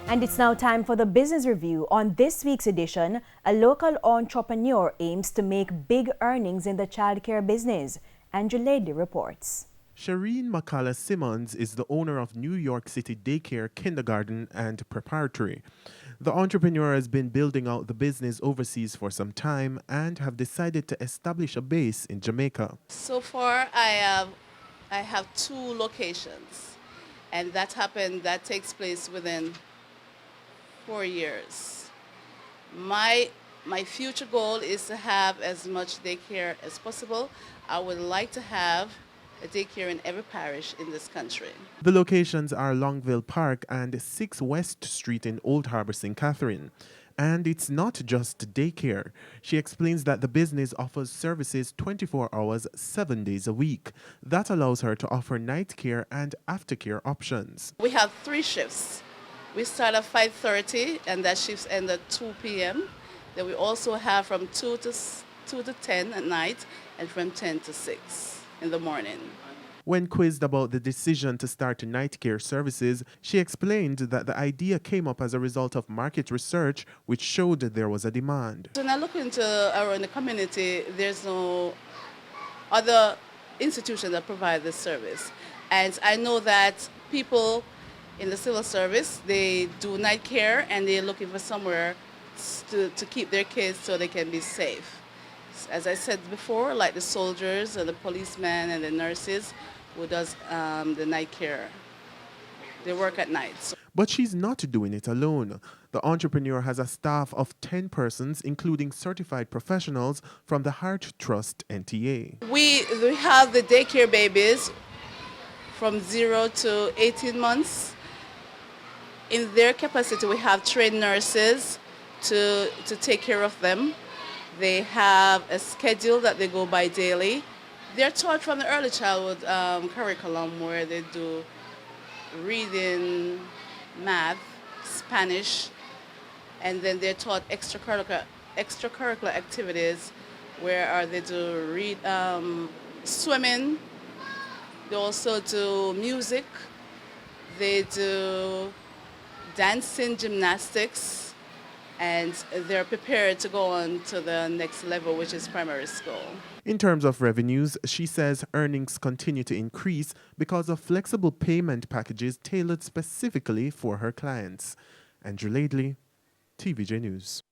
And it's now time for the business review. On this week's edition, a local entrepreneur aims to make big earnings in the childcare business. Andrew Ladley reports. Shireen McCullough Simmons is the owner of New York City Daycare, Kindergarten and Preparatory. The entrepreneur has been building out the business overseas for some time and have decided to establish a base in Jamaica. So far, I have 2 locations, and that takes place within 4 years. My future goal is to have as much daycare as possible. I would like to have a daycare in every parish in this country. The locations are Longville Park and 6 West Street in Old Harbour, St. Catherine. And it's not just daycare. She explains that the business offers services 24 hours, 7 days a week. That allows her to offer night care and aftercare options. We have 3 shifts. We start at 5:30, and that shifts end at 2 p.m. Then we also have from 2 to 10 at night and from 10 to 6 in the morning. When quizzed about the decision to start night care services, she explained that the idea came up as a result of market research, which showed there was a demand. When I look into around the community, there's no other institution that provide this service. And I know that people in the civil service, they do night care and they're looking for somewhere to keep their kids so they can be safe. As I said before, like the soldiers and the policemen and the nurses who does the night care. They work at night. But she's not doing it alone. The entrepreneur has a staff of 10 persons, including certified professionals from the Heart Trust NTA. We have the daycare babies from 0 to 18 months. In their capacity, we have trained nurses to take care of them. They have a schedule that they go by daily. They're taught from the early childhood curriculum where they do reading, math, Spanish, and then they're taught extracurricular activities where they do swimming. They also do music. They do dancing, gymnastics, and they're prepared to go on to the next level, which is primary school. In terms of revenues, she says earnings continue to increase because of flexible payment packages tailored specifically for her clients. Andrew Ladley, TVJ News.